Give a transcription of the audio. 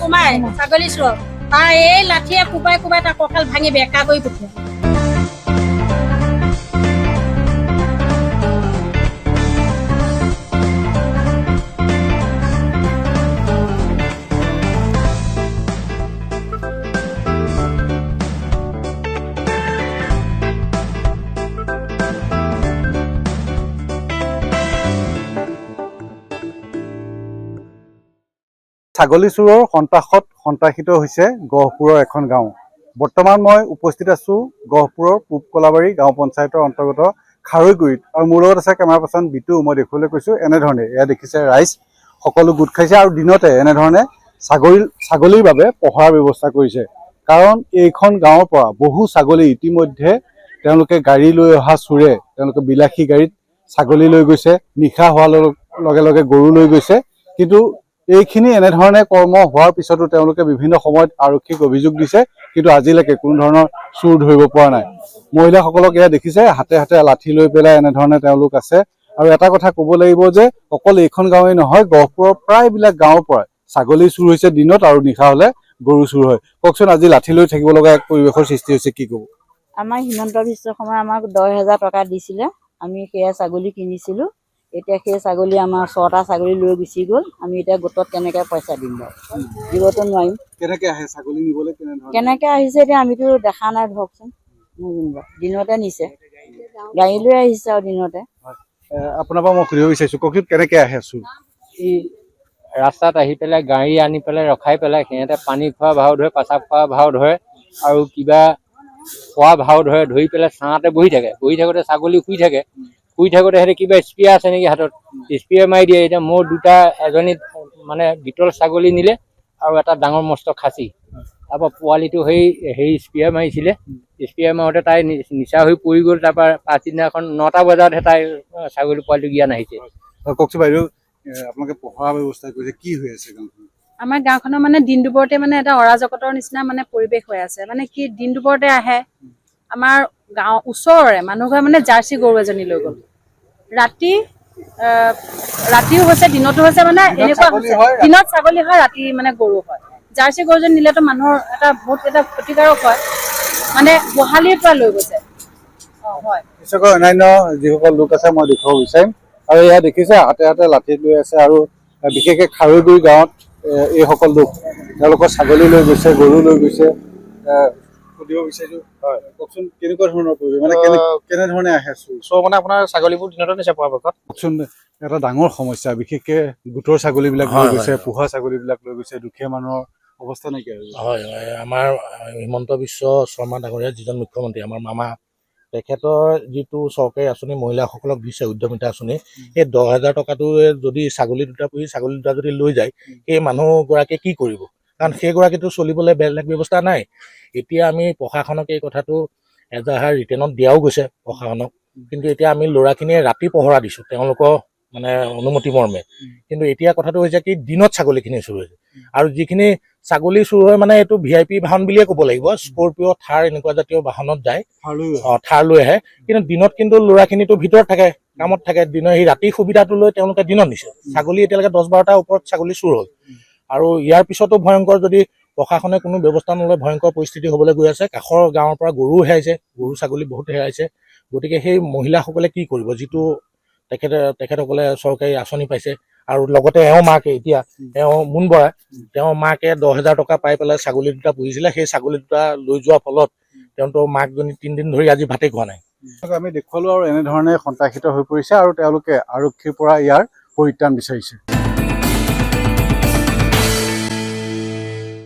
সোমাই ছাগলী চোৰক তাৰ এই লাঠিয়ে কোবাই কোবাই তাৰ কঁকাল ভাঙি বেকা কৰি পঠিয়াই। ছাগলী চোৰৰ সন্ত্ৰাসত সন্ত্ৰাসিত হৈছে গহপুৰৰ এখন গাঁও। বৰ্তমান মই উপস্থিত আছো গহপুৰৰ পূব কলাবাৰী গাঁও পঞ্চায়তৰ অন্তৰ্গত খাৰৈগুৰিত আৰু মোৰ লগত আছে কেমেৰা পাৰ্চন বিটু। মই দেখুৱাবলৈ কৈছোঁ এনেধৰণে এয়া দেখিছে ৰাইজ সকলো গোট খাইছে আৰু দিনতে এনেধৰণে ছাগলীৰ বাবে পহৰাৰ ব্যৱস্থা কৰিছে। কাৰণ এইখন গাঁৱৰ পৰা বহু ছাগলী ইতিমধ্যে তেওঁলোকে গাড়ী লৈ অহা চোৰে তেওঁলোকে বিলাসী গাড়ীত ছাগলী লৈ গৈছে, নিশা হোৱাৰ লগে লগে গৰু লৈ গৈছে। কিন্তু এইখিনি এনেধৰণে কৰ্ম হোৱাৰ পিছতো তেওঁলোকে বিভিন্ন সময়ত আৰক্ষীক অভিযোগ দিছে, কিন্তু আজিলৈকে কোনো ধৰণৰ চোৰ ধৰিব পৰা নাই। মহিলাসকলক এয়া দেখিছে হাতে হাতে লাঠি লৈ পেলাই এনেধৰণে তেওঁলোক আছে। আৰু এটা কথা ক'ব লাগিব যে অকল এইখন গাঁৱেই নহয়, গহপুৰৰ প্ৰায়বিলাক গাঁৱৰ পৰা ছাগলী চুৰ হৈছে দিনত আৰু নিশা হ'লে গৰু চুৰ হয়। কওকচোন, আজি লাঠি লৈ থাকিব লগা এক পৰিৱেশৰ সৃষ্টি হৈছে, কি ক'ব? আমাৰ হিমন্ত বিশ্ব শৰ্মাই আমাক 10,000 টকা দিছিলে, আমি সেয়া ছাগলী কিনিছিলোঁ। এতিয়া সেই ছাগলী আমাৰ 6টা ছাগলী লৈ গুচি গ'ল। আমি এতিয়া গোটত কেনেকৈ পইচা দিম বাৰু? দিবতো নোৱাৰিম। কেনেকৈ আহে ছাগলী নিবলৈ? কেনেকৈ আহিছে এতিয়া আমিতো দেখা নাই ধৰকচোন। দিনতে নিছে, গাড়ী লৈ আহিছে আৰু দিনতে। আপোনাৰ পৰা মই সুধিব বিচাৰিছোঁ, কওকচোন কেনেকৈ আহে চোৰ? ৰাস্তাত আহি পেলাই গাড়ী আনি পেলাই ৰখাই পেলাই সিহঁতে পানী খোৱা ভাও ধৰে, পেচাব খোৱা ভাও ধৰে আৰু কিবা খোৱা ভাও ধৰে। ধৰি পেলাই ছাঁতে বহি থাকে। বহি থাকোঁতে ছাগলী শুই থাকে। শুই থাকোঁতে সিহঁতে কিবা স্প্ৰে আছে নেকি হাতত, স্প্ৰে মাৰি দিয়ে। এতিয়া মোৰ দুটা, এজনী মানে বিতল ছাগলী নিলে আৰু এটা ডাঙৰ মস্ত খাচী। তাৰপৰা পোৱালিটো সেই স্প্ৰে মাৰিছিলে। স্প্ৰে মাৰোঁতে তাই নিচা হৈ পৰি গ'ল। তাৰপৰা পাছদিনাখন 9টা বজাতহে তাই ছাগলী পোৱালিটো জ্ঞান আহিছে। কওকচোন বাইদেউ, আপোনালোকে পহৰা ব্যৱস্থা কৰিছে, কি হৈ আছে গাঁওখন? আমাৰ গাঁওখনৰ মানে দিন দুপৰতে মানে এটা অৰাজকতাৰ নিচিনা মানে পৰিৱেশ হৈ আছে। মানে কি দিন দুপৰতে আহে। আমাৰ গাঁও ওচৰৰে মানুহ ঘৰে মানে জাৰ্চি গৰু এজনী লৈ গ'ল। ৰাতিও হৈছে, দিনতো হৈছে, মানে এনেকুৱা হৈছে। দিনত ছাগলী হয়, ৰাতি মানে গৰু হয়। জাৰ্চি গৰুজনী নিলেতো মানুহৰ এটা বহুত এটা ক্ষতিকাৰক হয়। মানে গোহালিৰ পৰা লৈ গৈছে। কৃষকৰ অন্যান্য যিসকল লোক আছে মই দেখুৱাব বিচাৰিম। আৰু এয়া দেখিছে হাতে হাতে লাঠি লৈ আছে আৰু বিশেষকৈ খাৰৈগুৰি গাঁৱত এইসকল লোক তেওঁলোকৰ ছাগলী লৈ গৈছে, গৰু লৈ গৈছে। সুধিব বিচাৰিছোঁ, হয় কওকচোন কেনেকুৱা ধৰণৰ পৰিৱেশ, মানে কেনেধৰণে আহে চোৰ? মানে আপোনাৰ ছাগলীবোৰ দিনতে নিছে পৰাপক্ষত। কওকচোন, এটা ডাঙৰ সমস্যা, বিশেষকৈ গোটৰ ছাগলীবিলাক লৈ গৈছে, পোহা ছাগলীবিলাক লৈ গৈছে, দুখীয়া মানুহৰ অৱস্থা নাইকিয়া হৈ গৈছে। হয়, আমাৰ হিমন্ত বিশ্ব শৰ্মা ডাঙৰীয়া যিজন মুখ্যমন্ত্ৰী, আমাৰ মামা, তেখেতৰ যিটো চৰকাৰী আঁচনি মহিলাসকলক দিছে উদ্যমিতা আঁচনি, সেই 10,000 টকাটোৱে যদি ছাগলী দুটা পুহি ছাগলী দুটা যদি লৈ যায়, সেই মানুহগৰাকীয়ে কি কৰিব? কাৰণ সেইগৰাকীটো চলিবলৈ বেলেগ ব্যৱস্থা নাই। এতিয়া আমি প্ৰশাসনক এই কথাটো এজাহাৰ ৰিটেনত দিয়াও গৈছে প্ৰশাসনক, কিন্তু এতিয়া আমি ল'ৰাখিনিয়ে ৰাতি পহৰা দিছোঁ তেওঁলোকৰ মানে অনুমতি মৰ্মে। কিন্তু এতিয়া কথাটো হৈছে কি, দিনত ছাগলীখিনি চুৰ হৈছে। আৰু যিখিনি ছাগলী চুৰ হয় মানে এইটো VIP বাহন বুলিয়ে ক'ব লাগিব। স্কৰপিঅ', থাৰ এনেকুৱা জাতীয় বাহনত যায়, থাৰ লৈ আহে। কিন্তু দিনত কিন্তু ল'ৰাখিনিতো ভিতৰত থাকে, কামত থাকে। দিনৰ সেই ৰাতি সুবিধাটো লৈ তেওঁলোকে দিনত নিছে। ছাগলী এতিয়ালৈকে 10-12টাৰ ওপৰত ছাগলী চুৰ হ'ল। আৰু ইয়াৰ পিছতো ভয়ংকৰ, যদি প্ৰশাসনে কোনো ব্যৱস্থা নলয়, ভয়ংকৰ পৰিস্থিতি হ'বলৈ গৈ আছে। কাষৰ গাঁৱৰ পৰা গৰু হেৰাইছে, গৰু ছাগলী বহুত হেৰাইছে। গতিকে সেই মহিলাসকলে কি কৰিব, যিটো তেখেতসকলে চৰকাৰী আঁচনি পাইছে। আৰু লগতে এওঁ মাকে, এতিয়া এওঁ মুন বৰা, তেওঁৰ মাকে 10,000 টকা পাই পেলাই ছাগলী দুটা পুহিছিলে। সেই ছাগলী দুটা লৈ যোৱাৰ ফলত তেওঁৰ মাকজনী 3 দিন ধৰি আজি ভাতেই খোৱা নাই। আমি দেখুৱালো আৰু এনেধৰণে সন্ত্ৰাসিত হৈ পৰিছে আৰু তেওঁলোকে আৰক্ষীৰ পৰা ইয়াৰ পৰিত্ৰাণ বিচাৰিছে।